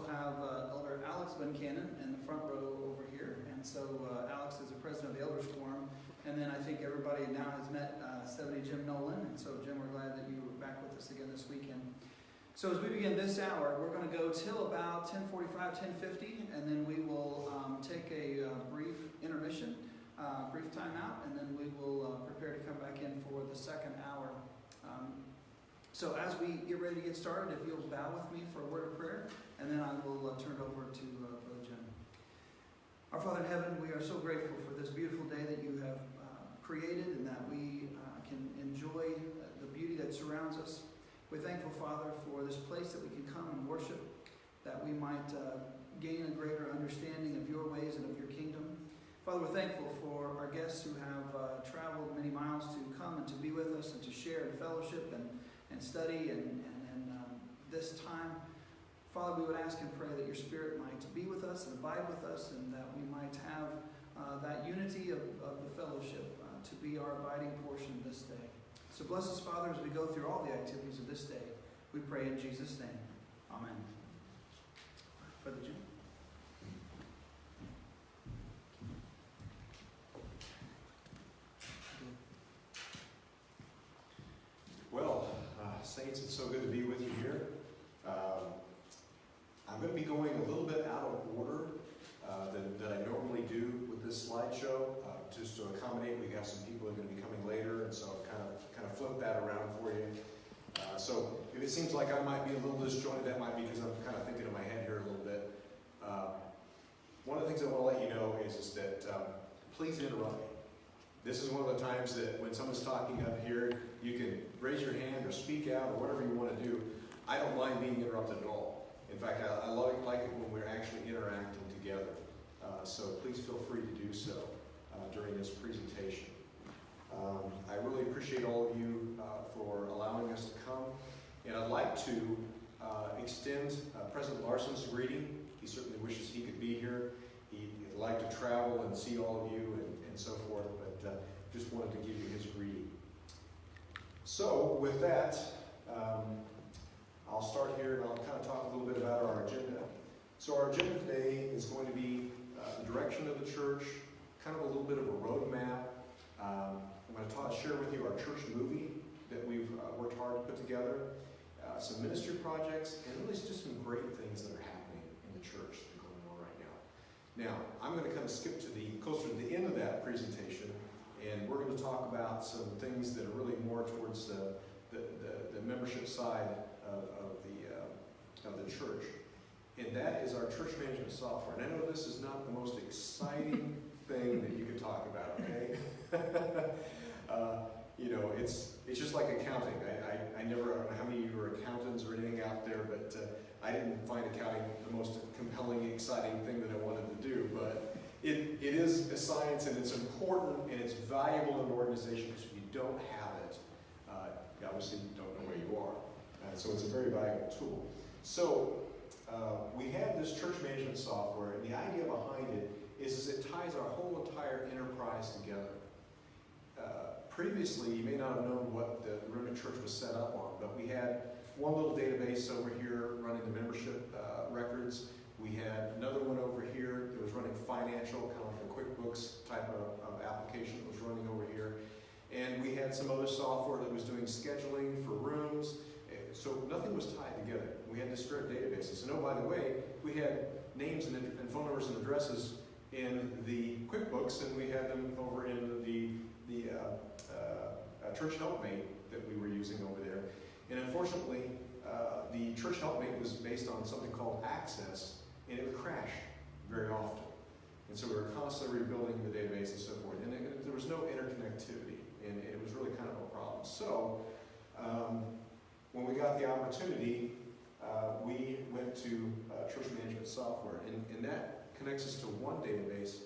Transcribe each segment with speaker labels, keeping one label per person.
Speaker 1: also have Elder Alex Van Cannon in the front row over here. And so Alex is the president of the Elders Quorum. And then I think everybody now has met 70 Jim Nolan. And so, Jim, we're glad that you were back with us again this weekend. So as we begin this hour, we're going to go till about 10:45, 10:50, and then we will take a brief intermission, brief timeout, and then we will prepare to come back in for the second hour. So as we get ready to get started, if you'll bow with me for a word of prayer, and then I will turn it over to Brother Jim. Our Father in heaven, we are so grateful for this beautiful day that you have created and that we can enjoy the beauty that surrounds us. We're thankful, Father, for this place that we can come and worship, that we might gain a greater understanding of your ways and of your kingdom. Father, we're thankful for our guests who have traveled many miles to come and to be with us and to share and fellowship and study and this time. Father, we would ask and pray that your Spirit might be with us and abide with us, and that we might have that unity of the fellowship to be our abiding portion this day. So bless us, Father, as we go through all the activities of this day. We pray in Jesus' name. Amen. Brother Jim.
Speaker 2: Well, Saints, it's so good to be with you here. I'm going to be going a little bit out of order than I normally do with this slideshow, just to accommodate. We have some people who are going to be coming later, and so kind of flip that around for you. So if it seems like I might be a little disjointed, that might be because I'm kind of thinking in my head here a little bit. One of the things I want to let you know is that please interrupt me. This is one of the times that when someone's talking up here, you can raise your hand or speak out or whatever you want to do. I don't mind being interrupted at all. In fact, I like it when we're actually interacting together. So please feel free to do so during this presentation. I really appreciate all of you for allowing us to come. And I'd like to extend President Larson's greeting. He certainly wishes he could be here. He'd like to travel and see all of you and so forth, but just wanted to give you his greeting. So with that, I'll start here and I'll kind of talk a little bit about our agenda. So our agenda today is going to be the direction of the church, kind of a little bit of a roadmap. I'm going to share with you our church movie that we've worked hard to put together, some ministry projects, and really just some great things that are happening in the church that are going on right now. Now, I'm going to kind of skip to closer to the end of that presentation, and we're going to talk about some things that are really more towards the membership side of the church. And that is our church management software. And I know this is not the most exciting thing that you could talk about, okay? It's just like accounting. I don't know how many of you are accountants or anything out there, but I didn't find accounting the most compelling, exciting thing that I wanted to do. But it is a science, and it's important, and it's valuable in an organization, because if you don't have it, you obviously don't know where you are. So it's a very valuable tool. So we have this church management software, and the idea behind it is it ties our whole entire enterprise together. Previously, you may not have known what the Remnant Church was set up on, but we had one little database over here running the membership records. We had another one over here that was running financial, kind of like a QuickBooks type of application that was running over here. And we had some other software that was doing scheduling for rooms. So nothing was tied together. We had disparate databases. And oh, by the way, we had names and phone numbers and addresses in the QuickBooks, and we had them over in the Church Helpmate that we were using over there. And unfortunately, the Church Helpmate was based on something called Access, and it would crash very often. And so we were constantly rebuilding the database and so forth. And there was no interconnectivity, and it was really kind of a problem. So when we got the opportunity, we went to church management software, and that connects us to one database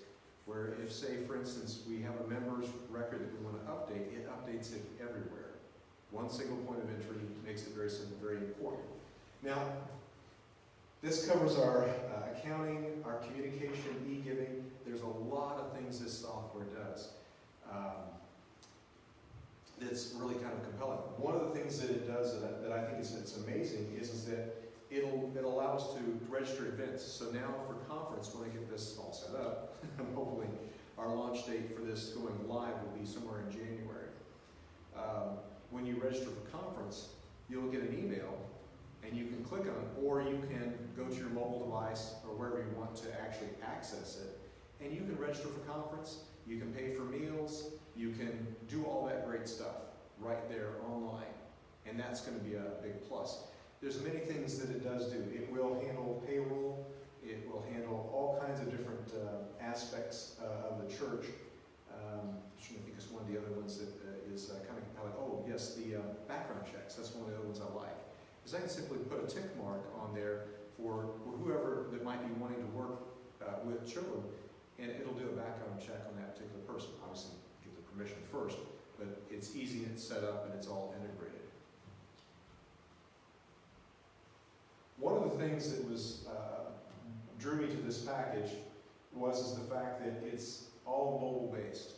Speaker 2: where if, say, for instance, we have a member's record that we want to update, it updates it everywhere. One single point of entry makes it very simple, very important. Now, this covers our accounting, our communication, e-giving. There's a lot of things this software does that's really kind of compelling. One of the things that it does that I think is amazing is that it'll allow us to register events. So now for conference, when I get this all set up, hopefully our launch date for this going live will be somewhere in January. When you register for conference, you'll get an email and you can click on it, or you can go to your mobile device or wherever you want to actually access it, and you can register for conference, you can pay for meals, you can do all that great stuff right there online, and that's going to be a big plus. There's many things that it does do. It will handle payroll, it will handle all kinds of different aspects of the church. I'm trying to think of one of the other ones that is kind of compelling. Oh yes, the background checks, that's one of the other ones I like. Because I can simply put a tick mark on there for whoever that might be wanting to work with children, and it'll do a background check on that particular person. Obviously, get the permission first, but it's easy and it's set up and it's all integrated. One of the things that was drew me to this package was the fact that it's all mobile based.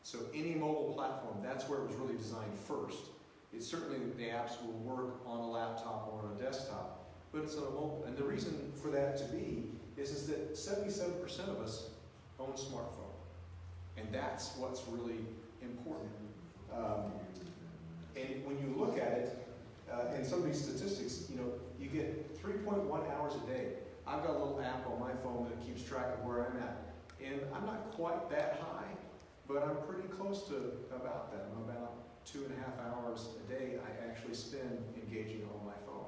Speaker 2: So any mobile platform, that's where it was really designed first. It's certainly the apps will work on a laptop or on a desktop, but it's on a mobile. And the reason for that to be is that 77% of us own a smartphone. And that's what's really important. And when you look at it, and some of these statistics, you get 3.1 hours a day. I've got a little app on my phone that keeps track of where I'm at. And I'm not quite that high, but I'm pretty close to about that. I'm about 2.5 hours a day I actually spend engaging on my phone.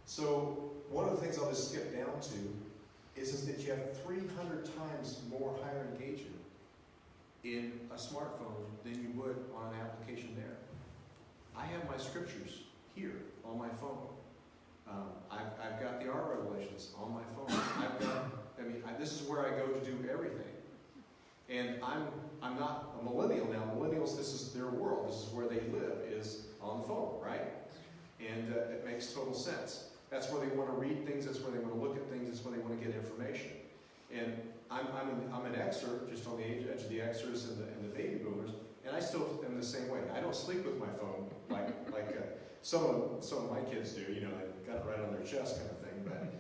Speaker 2: So one of the things I'll just skip down to is that you have 300 times more higher engagement in a smartphone than you would on an application there. I have my scriptures here on my phone. I've got the art revelations on my phone. This is where I go to do everything. And I'm not a millennial now. Millennials, this is their world. This is where they live, is on the phone, right? And it makes total sense. That's where they want to read things. That's where they want to look at things. That's where they want to get information. And I'm an Xer, just on the edge of the Xers and the baby boomers, and I still am the same way. I don't sleep with my phone like some of my kids do. They got it right on their chest, kind of thing. But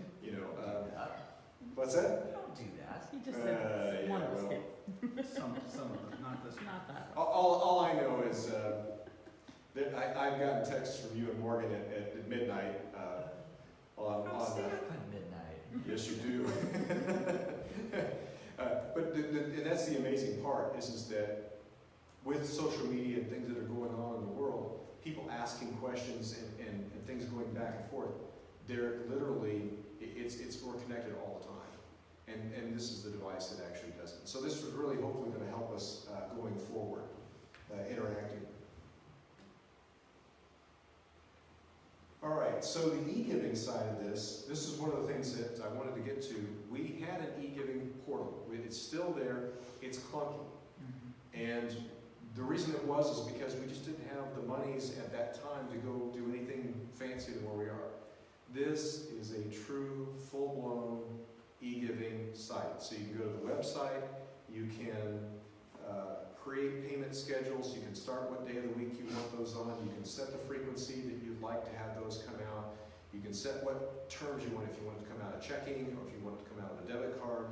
Speaker 2: what's that?
Speaker 3: Don't do that. You just said one of us did.
Speaker 1: Some of them, not this one.
Speaker 3: Not that.
Speaker 2: All I know is that I've gotten texts from you and Morgan at midnight.
Speaker 3: Stay up at midnight.
Speaker 2: Yes, you do. And that's the amazing part is that with social media and things that are going on in the world, people asking questions and things going back and forth, they're literally, we're connected all the time. And this is the device that actually does it. So this was really hopefully going to help us going forward, interacting. All right, so the e-giving side of this is one of the things that I wanted to get to. We had an e-giving portal. It's still there. It's clunky.
Speaker 1: Mm-hmm.
Speaker 2: And the reason it was is because we just didn't have the monies at that time to go do anything fancy than where we are. This is a true, full-blown e-giving site. So you can go to the website, you can create payment schedules, you can start what day of the week you want those on, you can set the frequency that you'd like to have those come out, you can set what terms you want, if you want it to come out of checking, or if you want it to come out of a debit card,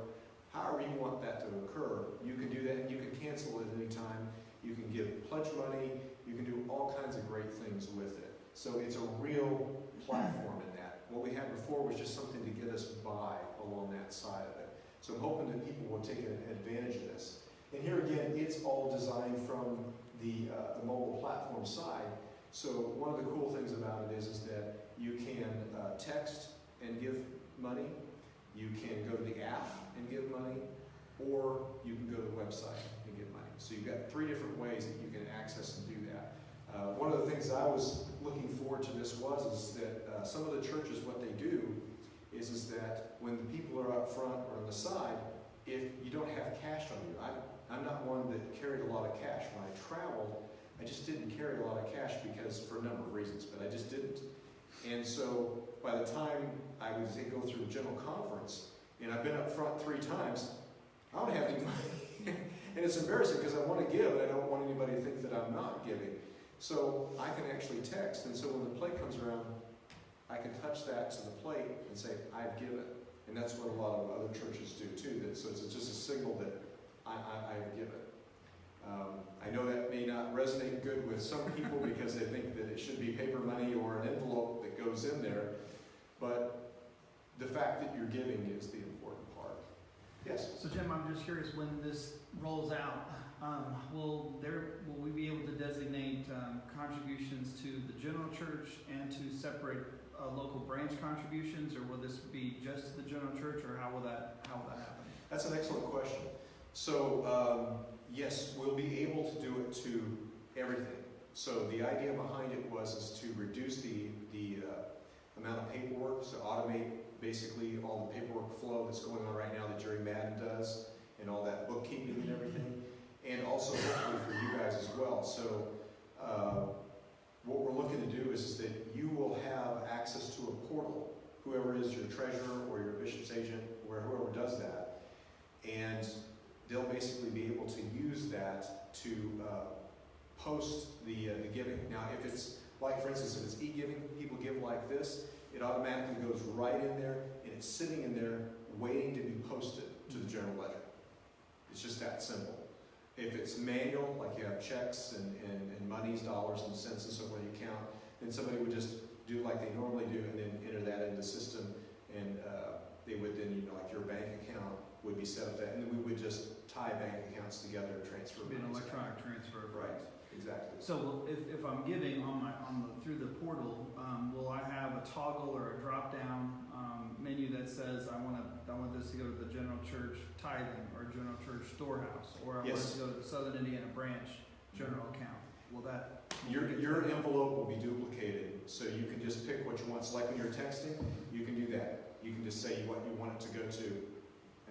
Speaker 2: however you want that to occur, you can do that, and you can cancel it at any time, you can give pledge money, you can do all kinds of great things with it. So it's a real platform in that. What we had before was just something to get us by along that side of it. So I'm hoping that people will take advantage of this. And here again, it's all designed from the mobile platform side. So one of the cool things about it is that you can text and give money, you can go to the app and give money, or you can go to the website and give money. So you've got 3 different ways that you can access and do that. One of the things I was looking forward to this is that some of the churches, what they do is that when the people are up front or on the side, if you don't have cash on you, I'm not one that carried a lot of cash. When I traveled, I just didn't carry a lot of cash because for a number of reasons, but I just didn't. And so by the time I would go through a general conference, and I've been up front 3 times, I don't have any money. And it's embarrassing because I want to give, and I don't want anybody to think that I'm not giving. So I can actually text, and so when the plate comes around, I can touch that to the plate and say, I've given. And that's what a lot of other churches do too. So it's just a signal that I've given. I know that may not resonate good with some people because they think that it should be paper money or an envelope that goes in there, but the fact that you're giving is the important part. Yes?
Speaker 1: So Jim, I'm just curious, when this rolls out, will we be able to designate contributions to the general church and to separate local branch contributions, or will this be just to the general church, or how will that happen?
Speaker 2: That's an excellent question. So yes, we'll be able to do it to everything. So the idea behind it is to reduce the amount of paperwork, so automate basically all the paperwork flow that's going on right now that Jerry Madden does, and all that bookkeeping and everything, and also hopefully for you guys as well. So what we're looking to do is that you will have access to a portal, whoever is your treasurer or your bishop's agent, or whoever does that, and they'll basically be able to use that to post the giving. Now, if it's like, for instance, if it's e-giving, people give like this, it automatically goes right in there, and it's sitting in there waiting to be posted to the general ledger. It's just that simple. If it's manual, like you have checks and monies, dollars and cents and so forth you count, then somebody would just do like they normally do and then enter that in the system, and they would then, like your bank account would be set up that, and then we would just tie bank accounts together and transfer.
Speaker 1: It'll be an electronic transfer.
Speaker 2: Right, exactly.
Speaker 1: So if I'm giving through the portal, will I have a toggle or a drop down menu that says I want this to go to the general church tithing or general church storehouse, or I want it to go to the Southern Indiana branch general account? Will that
Speaker 2: your envelope will be duplicated, so you can just pick what you want. So like when you're texting, you can do that. You can just say what you want it to go to,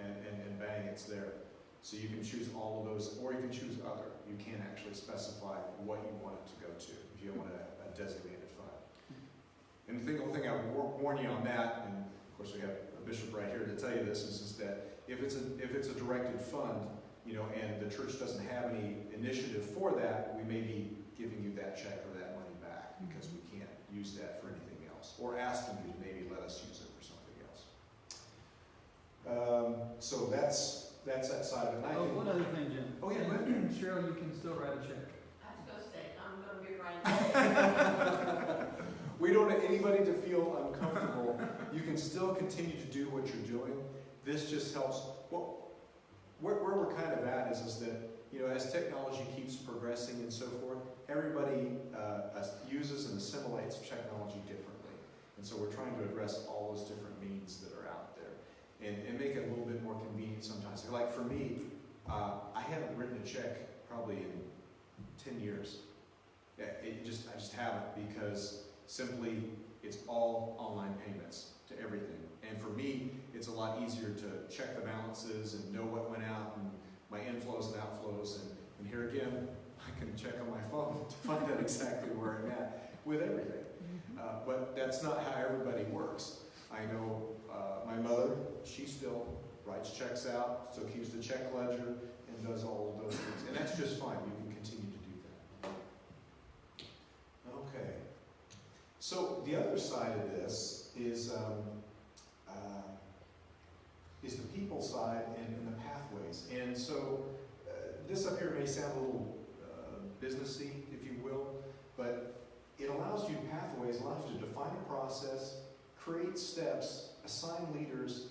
Speaker 2: and bang, it's there. So you can choose all of those, or you can choose other. You can't actually specify what you want it to go to if you want a designated fund. And the only thing I would warn you on that, and of course we have a bishop right here to tell you this, is that if it's a directed fund, and the church doesn't have any initiative for that, we may be giving you that check or that money back because we can't use that for anything else, or asking you to maybe let us use it for something else. So that's that side of it.
Speaker 1: one other thing, Jim.
Speaker 2: Oh yeah, go ahead.
Speaker 1: Cheryl, you can still write a check.
Speaker 4: I was going to say, I'm going to be right.
Speaker 2: We don't want anybody to feel uncomfortable. You can still continue to do what you're doing. This just helps. Well, where we're kind of at is that, as technology keeps progressing and so forth, everybody uses and assimilates technology differently. And so we're trying to address all those different means that are out there and make it a little bit more convenient sometimes. Like for me, I haven't written a check probably in 10 years. I just haven't, because simply it's all online payments to everything. And for me, it's a lot easier to check the balances and know what went out and my inflows and outflows. And here again, I can check on my phone to find out exactly where I'm at with everything. But that's not how everybody works. I know my mother, she still writes checks out, so keeps the check ledger and does all of those things. And that's just fine. You can continue to do that. Okay. So the other side of this is the people side and the pathways. And so this up here may sound a little businessy, if you will, but it allows you pathways, allows you to define a process, create steps, assign leaders,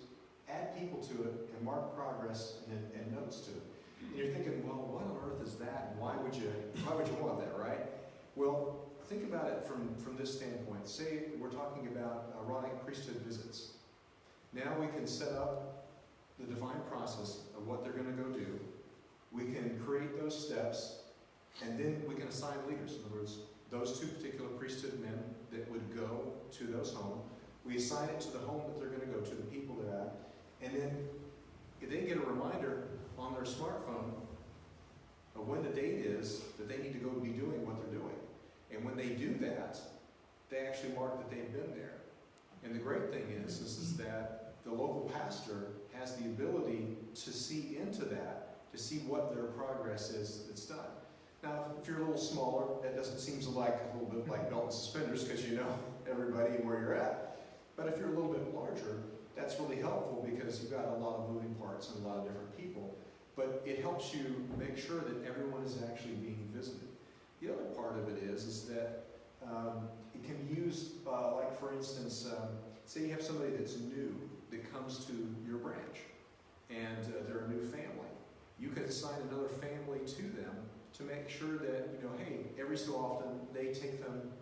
Speaker 2: add people to it, and mark progress and notes to it. And you're thinking, well, what on earth is that? And why would you want that, right? Well, think about it from this standpoint. Say we're talking about Aaronic priesthood visits. Now we can set up the divine process of what they're going to go do. We can create those steps, and then we can assign leaders. In other words, those two particular priesthood men that would go to those homes, we assign it to the home that they're going to go to, the people they're at, and then they get a reminder on their smartphone of when the date is that they need to go be doing what they're doing. And when they do that, they actually mark that they've been there. And the great thing is that the local pastor has the ability to see into that, to see what their progress is that's done. Now, if you're a little smaller, that doesn't seem like a little bit like belt and suspenders, because everybody and where you're at. But if you're a little bit larger, that's really helpful because you've got a lot of moving parts and a lot of different people. But it helps you make sure that everyone is actually being visited. The other part of it is that it can be used, like for instance, say you have somebody that's new that comes to your branch and they're a new family. You can assign another family to them to make sure that, hey, every so often they take them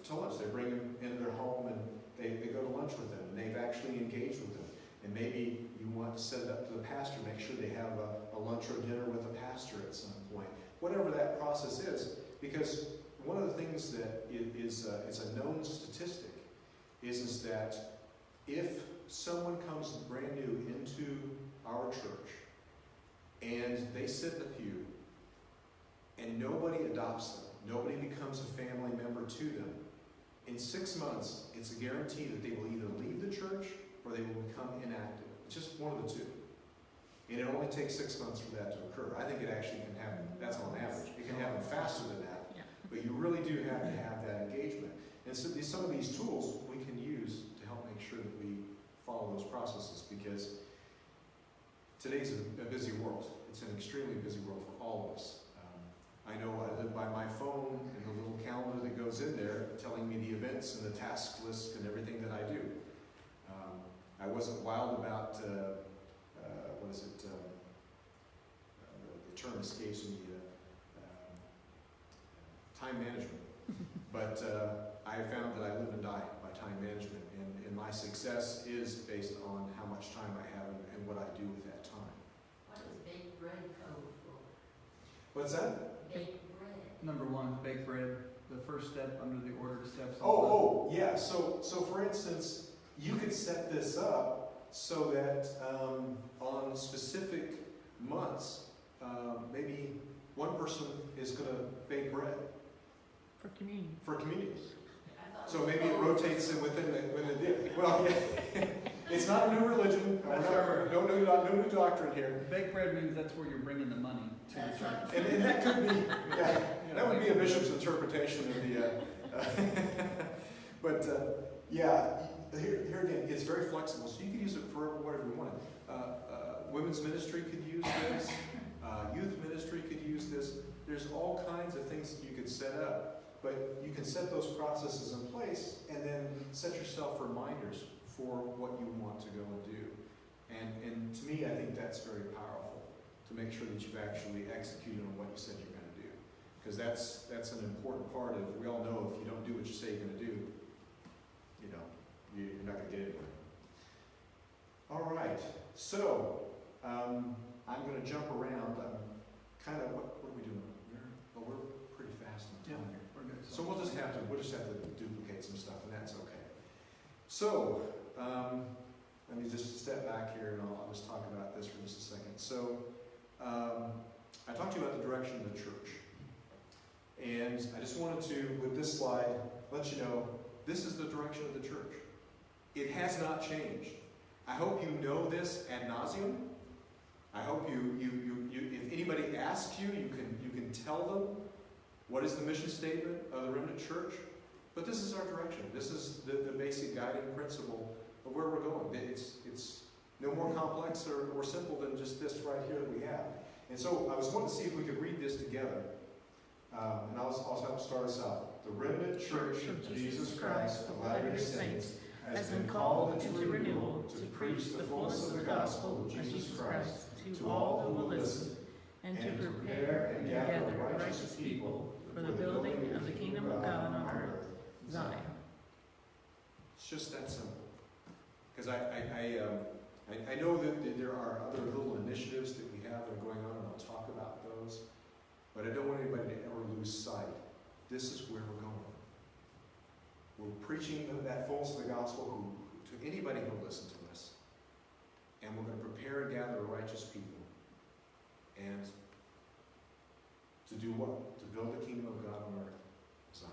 Speaker 2: to lunch. They bring them into their home and they go to lunch with them and they've actually engaged with them. And maybe you want to set it up to the pastor, make sure they have a lunch or dinner with a pastor at some point. Whatever that process is, because one of the things that is a known statistic is that if someone comes brand new into our church and they sit in the pew and nobody adopts them, nobody becomes a family member to them, in 6 months it's a guarantee that they will either leave the church or they will become inactive. It's just one of the two. And it only takes 6 months for that to occur. I think it actually can happen, that's on average. It can happen faster than that.
Speaker 3: Yeah.
Speaker 2: But you really do have to have that engagement. And so some of these tools we can use to help make sure that we follow those processes, because today's a busy world. It's an extremely busy world for all of us. I know I live by my phone and the little calendar that goes in there telling me the events and the task list and everything that I do. I wasn't wild about, the term escapes me, time management. But I have found that I live and die by time management, and my success is based on how much time I have and what I do with that time.
Speaker 4: What is baked bread code for?
Speaker 2: What's that?
Speaker 4: Baked bread.
Speaker 1: Number one, bake bread, the first step under the order of steps.
Speaker 2: Yeah. So for instance, you could set this up so that on specific months, maybe one person is going to bake bread
Speaker 3: For communion.
Speaker 2: for communion.
Speaker 4: I thought
Speaker 2: So
Speaker 4: it was
Speaker 2: maybe it
Speaker 4: called-
Speaker 2: rotates within the day. Well, yeah. It's not a new religion. No new doctrine here.
Speaker 1: Bake bread means that's where you're bringing the money to the
Speaker 4: That's
Speaker 1: church.
Speaker 4: right.
Speaker 2: And that could be, yeah, that would be a bishop's interpretation of the, but yeah, here again, it's very flexible, so you could use it for whatever you wanted. Women's ministry could use this, youth ministry could use this. There's all kinds of things that you could set up, but you can set those processes in place and then set yourself reminders for what you want to go and do. And to me, I think that's very powerful, to make sure that you've actually executed on what you said you're going to do. Because that's an important part of, we all know if you don't do what you say you're going to do, you're not going to get anywhere. All right, so I'm going to jump around. What are we doing? We're pretty fast on time here.
Speaker 1: We're good.
Speaker 2: So we'll just have to duplicate some stuff, and that's okay. So let me just step back here, and I'll just talk about this for just a second. So I talked to you about the direction of the church, and I just wanted to, with this slide, let you know this is the direction of the church. It has not changed. I hope you know this ad nauseum. I hope you if anybody asks you, you can tell them what is the mission statement of the Remnant Church. But this is our direction. This is the basic guiding principle of where we're going. It's no more complex or simple than just this right here that we have. And so I was wanting to see if we could read this together. And I'll help start us out. The Remnant Church of Jesus Christ of Latter-day Saints has been called into renewal to preach the fullness of the gospel of Jesus Christ to all who will listen,
Speaker 3: and to prepare and gather a righteous people for the building of the kingdom of God on earth, Zion.
Speaker 2: It's just that simple. Because I know that there are other little initiatives that we have that are going on, and I'll talk about those. But I don't want anybody to ever lose sight. This is where we're going. We're preaching that fullness of the gospel to anybody who will listen to us. And we're going to prepare and gather a righteous people. And to do what? To build the kingdom of God on earth, Zion.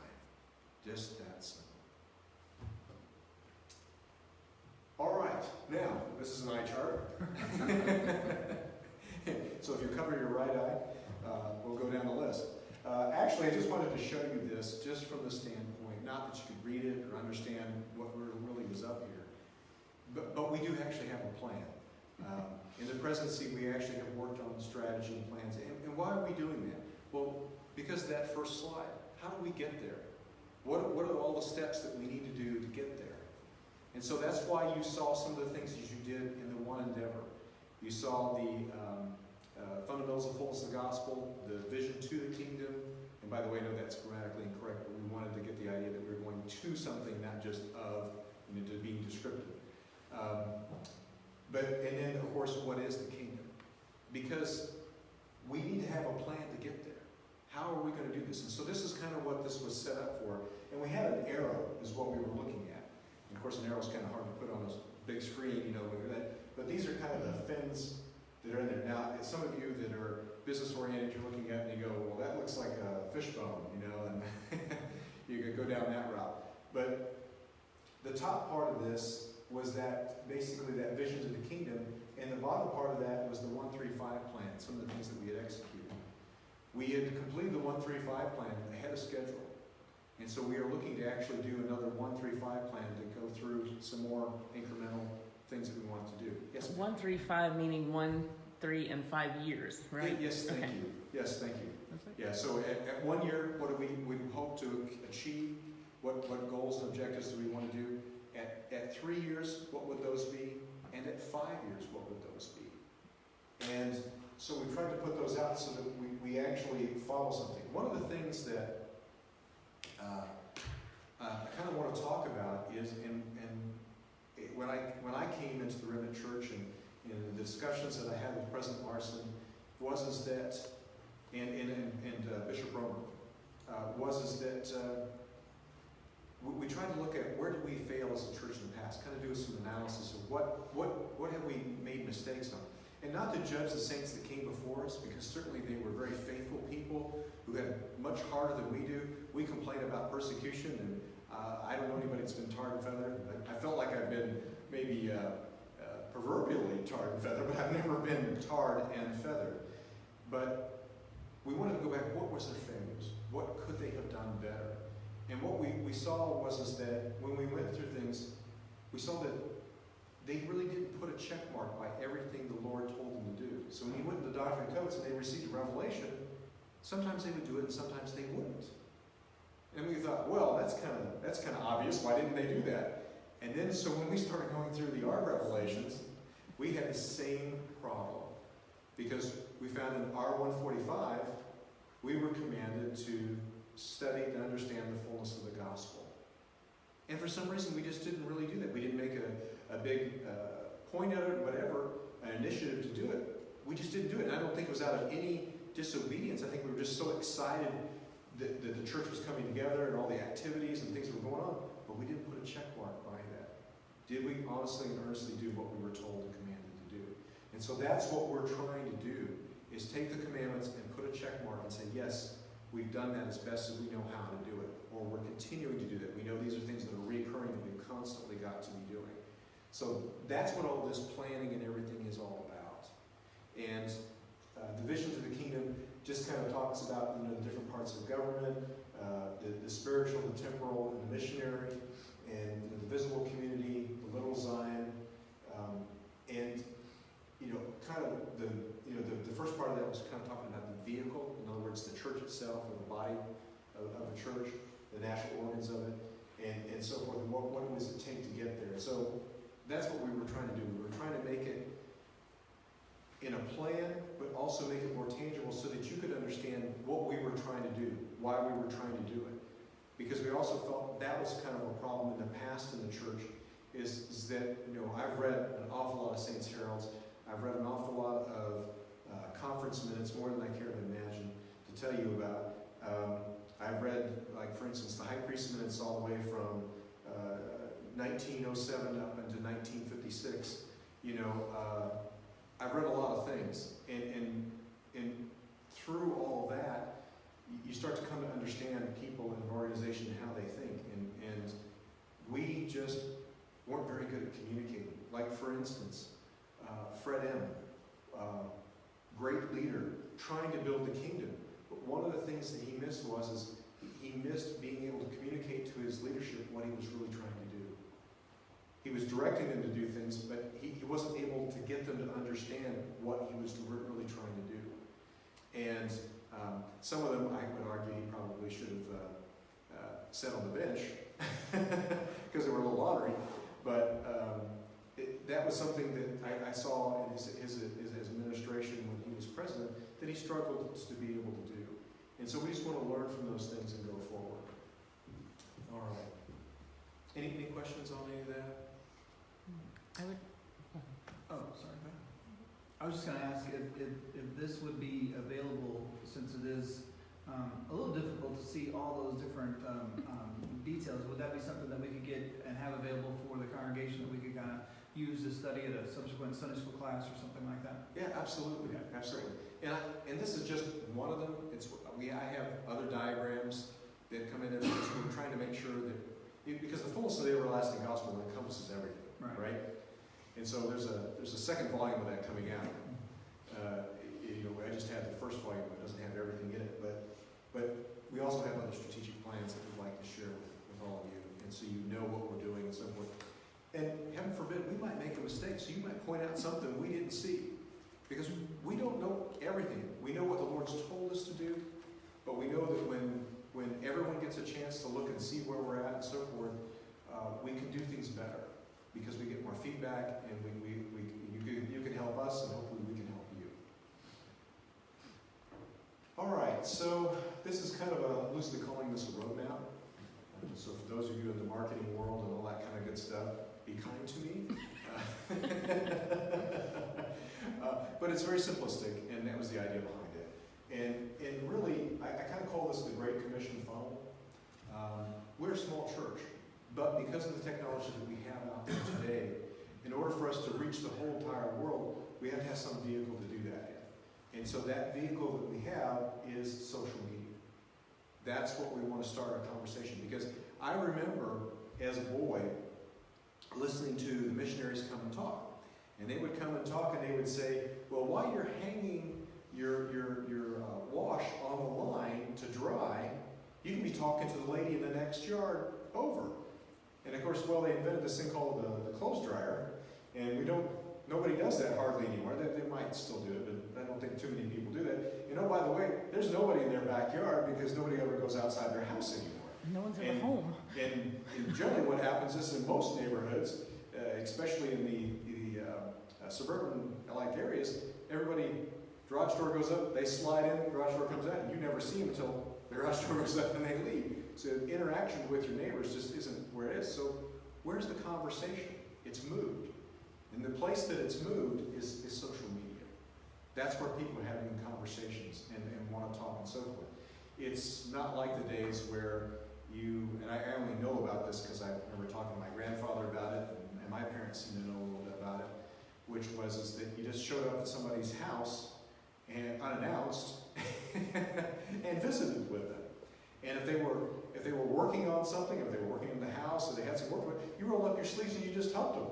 Speaker 2: Just that simple. All right. Now, this is an eye chart. So if you cover your right eye, we'll go down the list. Actually, I just wanted to show you this just from the standpoint not that you could read it or understand what really was up here. But we do actually have a plan. In the presidency, we actually have worked on strategy and plans. And why are we doing that? Well, because of that first slide. How do we get there? What are all the steps that we need to do to get there? And so that's why you saw some of the things that you did in the one endeavor. You saw the fundamentals of fullness of the gospel, the vision to the kingdom. And by the way, no, that's grammatically incorrect, but we wanted to get the idea that we were going to something, not just of, to being descriptive. And then, of course, what is the kingdom? Because we need to have a plan to get there. How are we going to do this? And so this is kind of what this was set up for. And we had an arrow, is what we were looking at. And of course, an arrow is kind of hard to put on a big screen, when you're that. But these are kind of the fins that are in there. Now, some of you that are business-oriented, you're looking at it and you go, well, that looks like a fishbone, and you could go down that route. But the top part of this was that, basically, that vision to the kingdom, and the bottom part of that was the 135 plan, some of the things that we had executed. We had completed the 135 plan ahead of schedule. And so we are looking to actually do another 135 plan to go through some more incremental things that we want to do. Yes?
Speaker 3: 135 meaning 1, 3, and 5 years, right?
Speaker 2: Yes, thank you. Yes, thank you. Yeah, so at 1 year, what do we hope to achieve? What goals and objectives do we want to do? At 3 years, what would those be? And at 5 years, what would those be? And so we tried to put those out so that we actually follow something. One of the things that I kind of want to talk about is, when I came into the Remnant Church and in the discussions that I had with President Larson, was that, and Bishop Romer, was that we tried to look at where did we fail as a church in the past, kind of do some analysis of what have we made mistakes on. And not to judge the saints that came before us, because certainly they were very faithful people who had much harder than we do. We complain about persecution, and I don't know anybody that's been tarred and feathered. I felt like I've been maybe proverbially tarred and feathered, but I've never been tarred and feathered. But we wanted to go back. What was their failures? What could they have done better? And what we saw was that when we went through things, we saw that they really didn't put a check mark by everything the Lord told them to do. So when you went to the Doctrine and Covenants and they received a revelation, sometimes they would do it and sometimes they wouldn't. And we thought, well, that's kind of obvious. Why didn't they do that? And then, so when we started going through the ARD revelations, we had the same problem. Because we found in R145, we were commanded to study and understand the fullness of the gospel. And for some reason, we just didn't really do that. We didn't make a big point out of it, whatever, an initiative to do it. We just didn't do it. And I don't think it was out of any disobedience. I think we were just so excited that the church was coming together and all the activities and things that were going on, but we didn't put a check mark by that. Did we honestly and earnestly do what we were told and commanded to do? And so that's what we're trying to do, is take the commandments and put a check mark and say, yes, we've done that as best as we know how to do it, or we're continuing to do that. We know these are things that are reoccurring that we've constantly got to be doing. So that's what all this planning and everything is all about. And the vision to the kingdom just kind of talks about the different parts of government, the spiritual, the temporal, and the missionary, and the visible community, the little Zion, and kind of the first part of that was kind of talking about the vehicle. In other words, the church itself, or the body of a church, the natural organs of it, and so forth. And what does it take to get there? So that's what we were trying to do. We were trying to make it in a plan, but also make it more tangible so that you could understand what we were trying to do, why we were trying to do it. Because we also felt that was kind of a problem in the past in the church, is that, I've read an awful lot of Saints' Heralds. I've read an awful lot of conference minutes, more than I care to imagine, to tell you about. I've read, like, for instance, the high priest minutes all the way from 1907 up into 1956. I've read a lot of things, and through all that, you start to come to understand people in an organization and how they think, and we just weren't very good at communicating. Like, for instance, Fred M., great leader, trying to build the kingdom, but one of the things that he missed was he missed being able to communicate to his leadership what he was really trying to do. He was directing them to do things, but he wasn't able to get them to understand what he was really trying to do. And some of them, I would argue, he probably should have sat on the bench because they were a little ornery. But that was something that I saw in his administration when he was president, that he struggled to be able to do. And so we just want to learn from those things and go forward. All right. Any questions on any of that?
Speaker 3: I would,
Speaker 1: Oh, sorry. go ahead. I was just gonna ask if this would be available, since it is a little difficult to see all those different details. Would that be something that we could get and have available for the congregation that we could kind of use to study at a subsequent Sunday school class or something like that?
Speaker 2: Yeah, absolutely,
Speaker 1: Okay.
Speaker 2: absolutely. And this is just one of them. I have other diagrams that come in there because we're trying to make sure that, because the fullness of the everlasting gospel encompasses everything, right? And so there's a second volume of that coming out. I just had the first volume, it doesn't have everything in it, but we also have other strategic plans that we'd like to share with all of you, and so you know what we're doing and so forth. And heaven forbid, we might make a mistake, so you might point out something we didn't see, because we don't know everything. We know what the Lord's told us to do, but we know that when everyone gets a chance to look and see where we're at and so forth, we can do things better, because we get more feedback, and you can help us, and hopefully we can help you. All right, so this is kind of loosely calling this a roadmap. So for those of you in the marketing world and all that kind of good stuff, be kind to me. But it's very simplistic, and that was the idea behind it. And really, I kind of call this the Great Commission funnel. We're a small church, but because of the technology that we have out there today, in order for us to reach the whole entire world, we have to have some vehicle to do that in. And so that vehicle that we have is social media. That's what we want to start our conversation, because I remember as a boy listening to the missionaries come and talk. And they would come and talk and they would say, well, while you're hanging your wash on the line to dry, you can be talking to the lady in the next yard over. And of course, well, they invented this thing called the clothes dryer, and nobody does that hardly anymore. They might still do it, but I don't think too many people do that. And oh, by the way, there's nobody in their backyard because nobody ever goes outside their house anymore.
Speaker 3: no one's ever home.
Speaker 2: And generally what happens is in most neighborhoods, especially in the suburban-like areas, everybody, garage door goes up, they slide in, garage door comes out, and you never see them until the garage door goes up and they leave. So interaction with your neighbors just isn't where it is. So where's the conversation? It's moved. And the place that it's moved is social media. That's where people are having conversations and want to talk and so forth. It's not like the days where and I only know about this because I remember talking to my grandfather about it, and my parents seem to know a little bit about it, which is that you just showed up at somebody's house and unannounced and visited with them. And if they were working on something, if they were working in the house, or they had some work, you roll up your sleeves and you just helped them.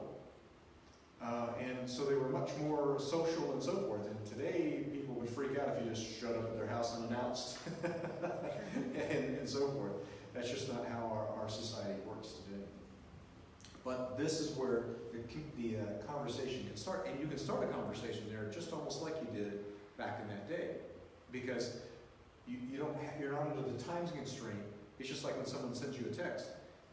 Speaker 2: And so they were much more social and so forth. And today, people would freak out if you just showed up at their house unannounced and so forth. That's just not how our society works today. But this is where the conversation can start. And you can start a conversation there just almost like you did back in that day. Because you're not under the time constraint. It's just like when someone sends you a text.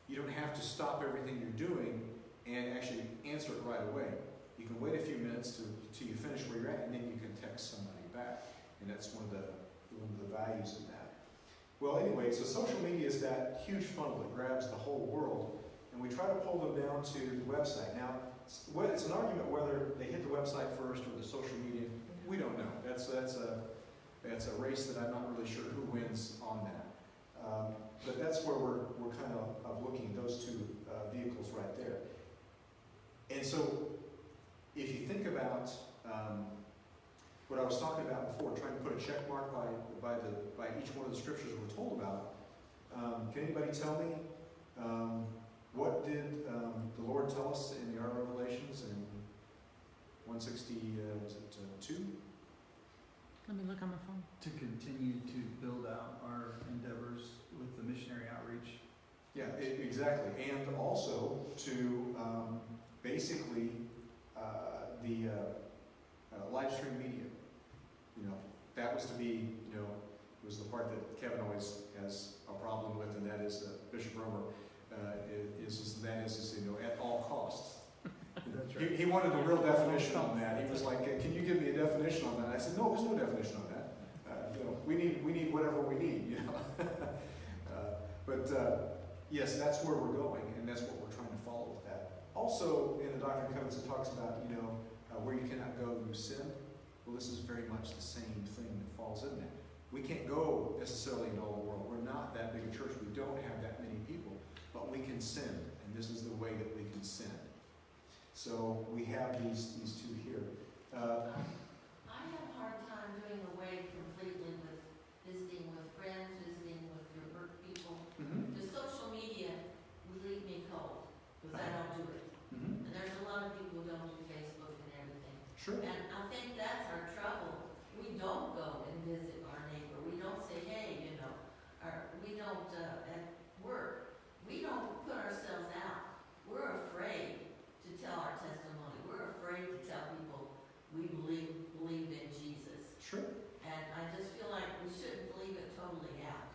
Speaker 2: You don't have to stop everything you're doing and actually answer it right away. You can wait a few minutes till you finish where you're at, and then you can text somebody back. And that's one of the values of that. Well, anyway, so social media is that huge funnel that grabs the whole world, and we try to pull them down to the website. Now, it's an argument whether they hit the website first or the social media. We don't know. That's a race that I'm not really sure who wins on that. But that's where we're kind of looking at those two vehicles right there. And so, if you think about what I was talking about before, trying to put a check mark by each one of the scriptures we're told about, can anybody tell me what did the Lord tell us in the Art of Revelations in 162?
Speaker 3: Let me look on my phone.
Speaker 1: To continue to build out our endeavors with
Speaker 2: Exactly, and also to basically the live stream media. That was to be, was the part that Kevin always has a problem with, and that is Bishop Romer is at all costs.
Speaker 1: That's right.
Speaker 2: He wanted a real definition on that. He was like, "Can you give me a definition on that?" I said, "No, there's no definition on that. We need whatever we need." Yes, that's where we're going, and that's what we're trying to follow with that. Also, in the Doctrine and Covenants, it talks about where you cannot go, you sin. Well, this is very much the same thing that falls in that. We can't go necessarily into all the world. We're not that big a church. We don't have that many people, but we can sin, and this is the way that we can sin. So we have these two here.
Speaker 4: I have a hard time doing away completely with visiting with friends, visiting with your work people. The social media would leave me cold, because I don't do it. And there's a lot of people who don't do Facebook and everything.
Speaker 2: Sure.
Speaker 4: And I think that's our trouble. We don't go and visit our neighbor. We don't say, hey, or we don't, at work, we don't put ourselves out. We're afraid to tell our testimony. We're afraid to tell people we believe in Jesus.
Speaker 2: Sure.
Speaker 4: And I just feel like we shouldn't leave it totally out.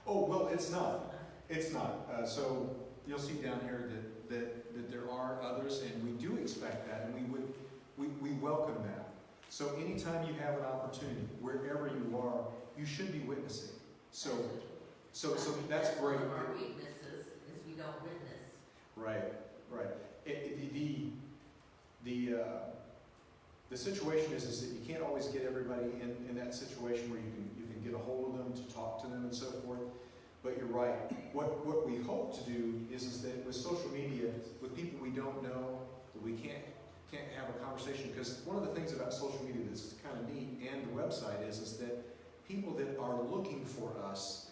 Speaker 2: Oh, well, it's not. It's not. So you'll see down here that there are others, and we do expect that, and we welcome that. So anytime you have an opportunity, wherever you are, you should be witnessing. So that's great.
Speaker 4: One of our weaknesses is we don't witness.
Speaker 2: Right. The situation is that you can't always get everybody in that situation where you can get a hold of them to talk to them and so forth. But you're right. What we hope to do is that with social media, with people we don't know, that we can't have a conversation, because one of the things about social media that's kind of neat, and the website is that people that are looking for us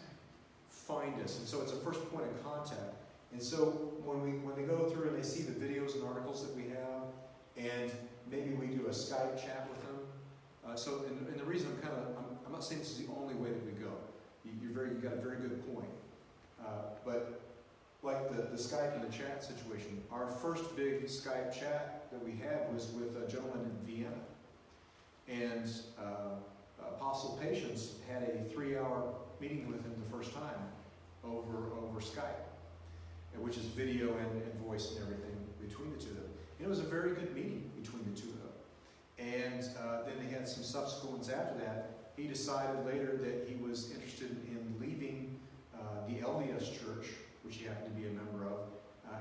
Speaker 2: find us, and so it's a first point of contact. And so when they go through and they see the videos and articles that we have, and maybe we do a Skype chat with them. And the reason I'm not saying this is the only way that we go. You got a very good point. But like the Skype and the chat situation, our first big Skype chat that we had was with a gentleman in Vienna. And Apostle Patience had a 3-hour meeting with him the first time over Skype, which is video and voice and everything between the two of them. And it was a very good meeting between the two of them. And then they had some subsequent ones after that. He decided later that he was interested in leaving the LDS Church, which he happened to be a member of,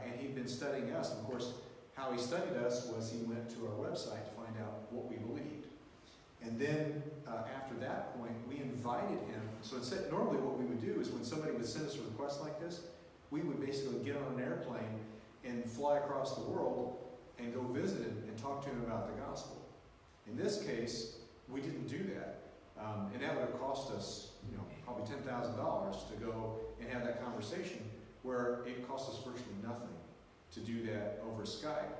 Speaker 2: and he'd been studying us. And of course, how he studied us was he went to our website to find out what we believed. And then after that point, we invited him. So instead, normally what we would do is when somebody would send us a request like this, we would basically get on an airplane and fly across the world and go visit him and talk to him about the gospel. In this case, we didn't do that. And that would have cost us, probably $10,000 to go and have that conversation, where it cost us virtually nothing to do that over Skype.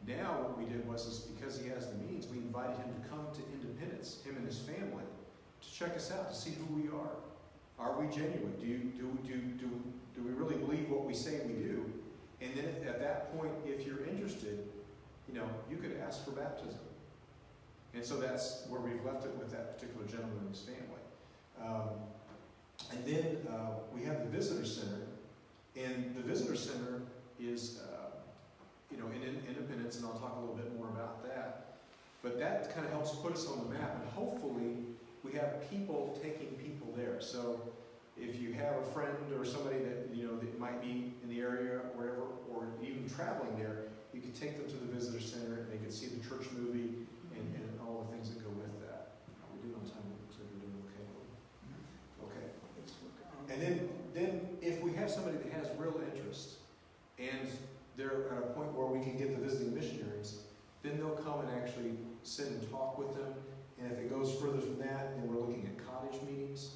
Speaker 2: Now what we did was because he has the means, we invited him to come to Independence, him and his family, to check us out, to see who we are. Are we genuine? Do we really believe what we say we do? And then at that point, if you're interested, you could ask for baptism. And so that's where we've left it with that particular gentleman and his family. And then we have the visitor center. And the visitor center is, in Independence, and I'll talk a little bit more about that. But that kind of helps put us on the map. And hopefully, we have people taking people there. So if you have a friend or somebody that, that might be in the area or wherever, or even traveling there, you can take them to the visitor center and they can see the church movie and all the things that go with that. Are we doing on time? Looks like we're doing okay. Okay. And then if we have somebody that has real interest and they're at a point where we can get the visiting missionaries, then they'll come and actually sit and talk with them. And if it goes further from that, then we're looking at cottage meetings,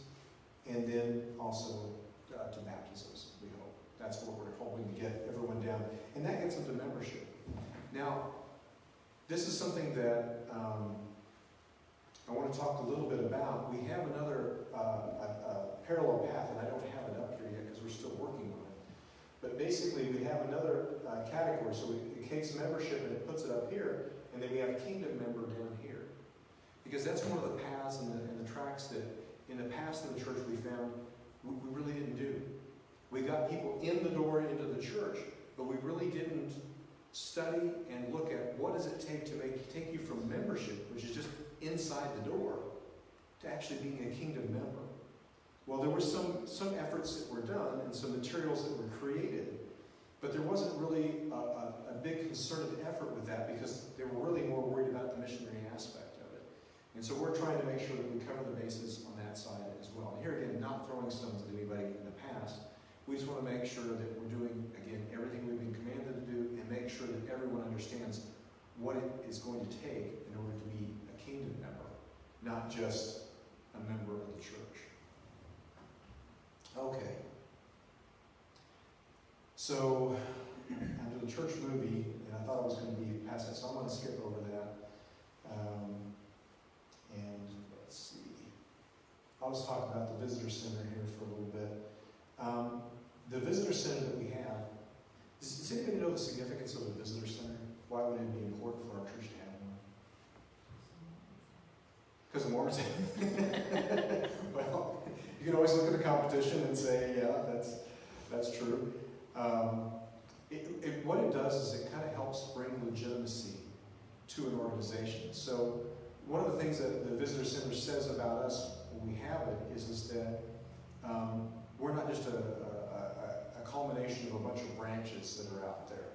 Speaker 2: and then also to baptisms, we hope. That's what we're hoping to get everyone down. And that gets them to membership. Now, this is something that I want to talk a little bit about. We have another parallel path, and I don't have it up here yet because we're still working on it. But basically, we have another category. So it takes membership and it puts it up here, and then we have kingdom member down here. Because that's one of the paths and the tracks that in the past in the church we found we really didn't do. We got people in the door into the church, but we really didn't study and look at what does it take to take you from membership, which is just inside the door, to actually being a kingdom member. Well, there were some efforts that were done and some materials that were created, but there wasn't really a big concerted effort with that because they were really more worried about the missionary aspect of it. And so we're trying to make sure that we cover the bases on that side as well. And here again, not throwing stones at anybody in the past. We just want to make sure that we're doing, again, everything we've been commanded to do and make sure that everyone understands what it is going to take in order to be a kingdom member, not just a member of the church. Okay. So, under the church movie, and I thought it was going to be past that, so I'm going to skip over that. And let's see. I'll just talk about the visitor center here for a little bit. The visitor center that we have, does anybody know the significance of the visitor center? Why would it be important for our church to have one? Because the Mormons have well, you can always look at the competition and say, yeah, that's true. What it does is it kind of helps bring legitimacy to an organization. So one of the things that the visitor center says about us when we have it is that we're not just a culmination of a bunch of branches that are out there.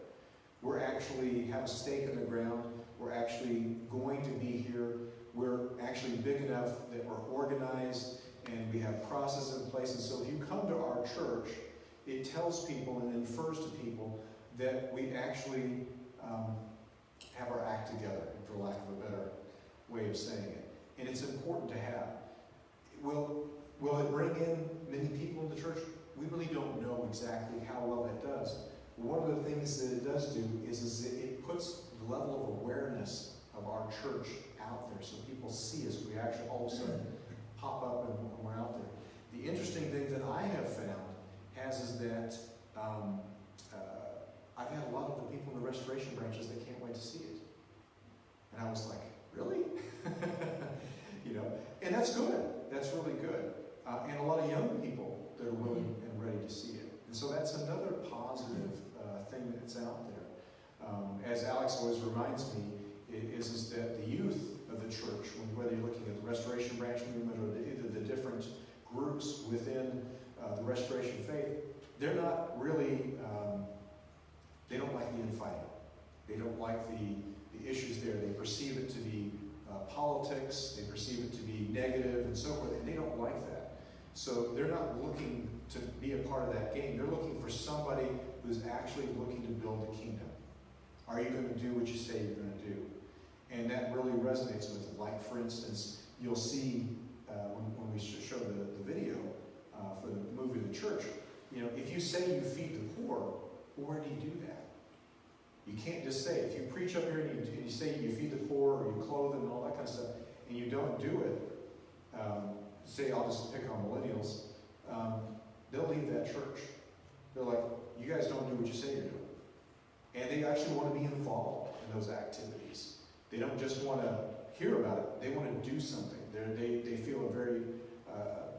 Speaker 2: We're actually have a stake in the ground. We're actually going to be here. We're actually big enough that we're organized and we have processes in place. And so if you come to our church, it tells people and infers to people that we actually have our act together, for lack of a better way of saying it. And it's important to have. Will it bring in many people in the church? We really don't know exactly how well that does. One of the things that it does do is that it puts the level of awareness of our church out there so people see us. We actually all of a sudden pop up and we're out there. The interesting thing that I have found is that I've had a lot of the people in the restoration branches that can't wait to see it. And I was like, really? And that's good. That's really good. And a lot of young people that are willing and ready to see it. And so that's another positive thing that's out there. As Alex always reminds me, is that the youth of the church, whether you're looking at the Restoration Branch movement or either the different groups within the Restoration faith, they're not really, they don't like the infighting. They don't like the issues there. They perceive it to be politics, they perceive it to be negative and so forth, and they don't like that. So they're not looking to be a part of that game. They're looking for somebody who's actually looking to build the kingdom. Are you going to do what you say you're going to do? And that really resonates with it. Like, for instance, you'll see when we show the video for the movie The Church, if you say you feed the poor, well, where do you do that? You can't just say, if you preach up here and you say you feed the poor or you clothe them and all that kind of stuff, and you don't do it, say, I'll just pick on millennials, they'll leave that church. They're like, you guys don't do what you say you're doing. And they actually want to be involved in those activities. They don't just want to hear about it, they want to do something. They feel a very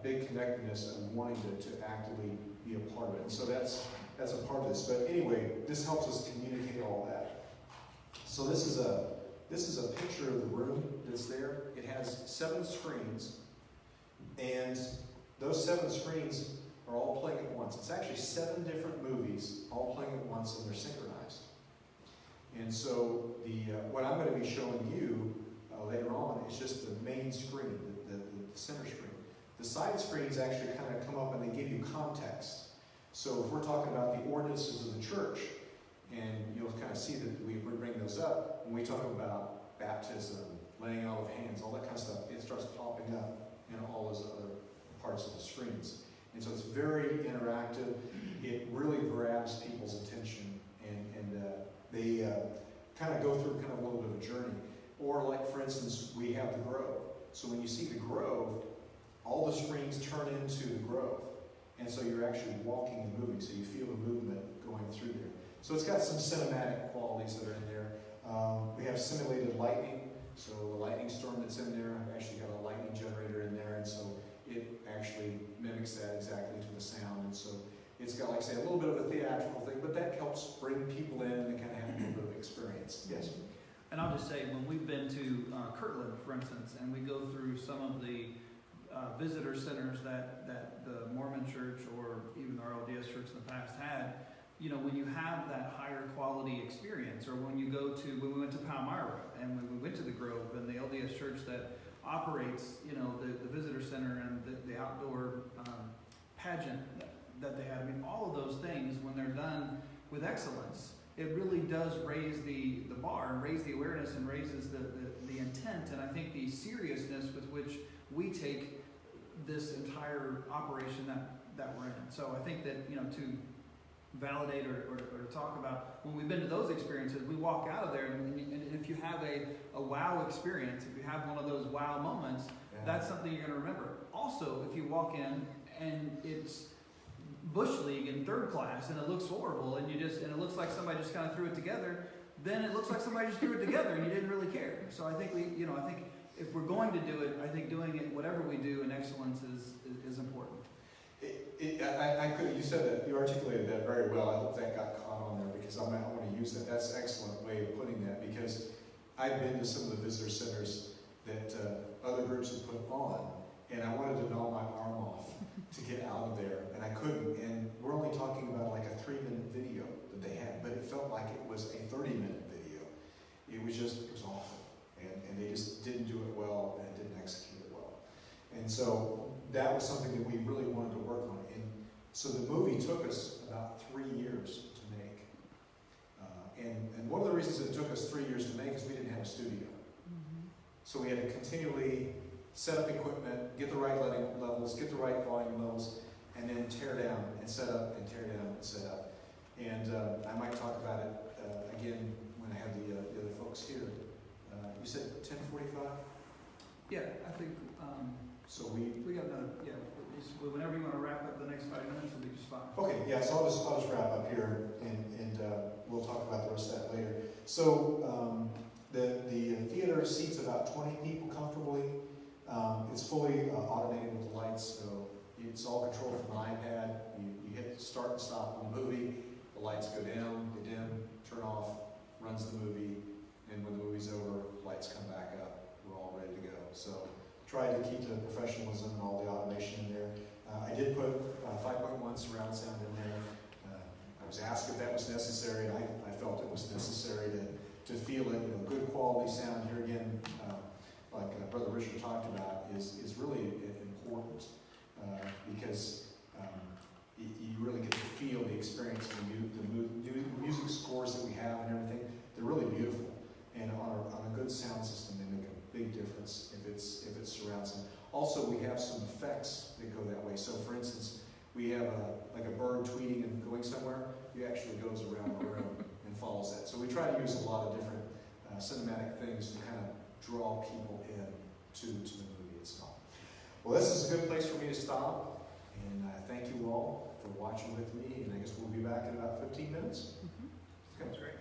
Speaker 2: big connectedness and wanting to actively be a part of it. And so that's a part of this. But anyway, this helps us communicate all that. So this is a picture of the room that's there. It has 7 screens, and those 7 screens are all playing at once. It's actually 7 different movies all playing at once, and they're synchronized. And so what I'm going to be showing you later on is just the main screen, the center screen. The side screens actually kind of come up and they give you context. So if we're talking about the ordinances of the church, and you'll kind of see that we bring those up, when we talk about baptism, laying out of hands, all that kind of stuff, it starts popping up in all those other parts of the screens. And so it's very interactive. It really grabs people's attention, and they kind of go through kind of a little bit of a journey. Or like, for instance, we have the Grove. So when you see the Grove, all the screens turn into the Grove. And so you're actually walking and moving, so you feel the movement going through there. So it's got some cinematic qualities that are in there. We have simulated lightning, so the lightning storm that's in there, I've actually got a lightning generator in there, and so it actually mimics that exactly to the sound. And so it's got, like I say, a little bit of a theatrical thing, but that helps bring people in and kind of have a little bit of experience. Yes?
Speaker 1: And I'll just say, when we've been to Kirtland, for instance, and we go through some of the visitor centers that the Mormon church or even our LDS church in the past had, you know, when you have that higher quality experience, or when we went to Palmyra and when we went to the Grove and the LDS church that operates, you know, the visitor center and the outdoor pageant that they had, I mean, all of those things, when they're done with excellence, it really does raise the bar and raise the awareness and raises the intent, and I think the seriousness with which we take this entire operation that we're in. So I think that, you know, to validate or to talk about, when we've been to those experiences, we walk out of there, and if you have a wow experience, if you have one of those wow moments, that's something you're going to remember. Also, if you walk in and it's Bush League in third class and it looks horrible and it looks like somebody just kind of threw it together, then it looks like somebody just threw it together and you didn't really care. So I think I think if we're going to do it, I think doing it, whatever we do in excellence is important.
Speaker 2: You said that, you articulated that very well. I hope that got caught on there, because I want to use that. That's an excellent way of putting that, because I've been to some of the visitor centers that other groups have put on, and I wanted to gnaw my arm off to get out of there, and I couldn't. And we're only talking about like a 3-minute video that they had, but it felt like it was a 30-minute video. It was awful, and they just didn't do it well and didn't execute it well. And so that was something that we really wanted to work on. And so the movie took us about 3 years to make. And one of the reasons it took us 3 years to make is we didn't have a studio. So we had to continually set up equipment, get the right lighting levels, get the right volume levels, and then tear down and set up and tear down and set up. And I might talk about it again when I have the other folks here. You said 10:45?
Speaker 1: Yeah, I think
Speaker 2: So
Speaker 1: we got another, whenever you want to wrap up the next 5 minutes, will be just fine.
Speaker 2: Okay, yeah, so I'll just wrap up here, and we'll talk about the rest of that later. So the theater seats about 20 people comfortably. It's fully automated with the lights, so it's all controlled from an iPad. You hit start and stop on the movie, the lights go down, they dim, turn off, runs the movie, and when the movie's over, lights come back up. We're all ready to go. So try to keep the professionalism and all the automation in there. I did put 5.1 surround sound in there. I was asked if that was necessary, and I felt it was necessary to feel it. You know, good quality sound here again, like Brother Richard talked about, is really important because you really get to feel the experience of the music scores that we have and everything. They're really beautiful, and on a good sound system, they make a big difference if it's surround sound. Also, we have some effects that go that way. So, for instance, we have like a bird tweeting and going somewhere. It actually goes around the room and follows that. So we try to use a lot of different cinematic things to kind of draw people in to the movie itself. Well, this is a good place for me to stop, and thank you all for watching with me, and I guess we'll be back in about 15 minutes.
Speaker 1: Sounds great.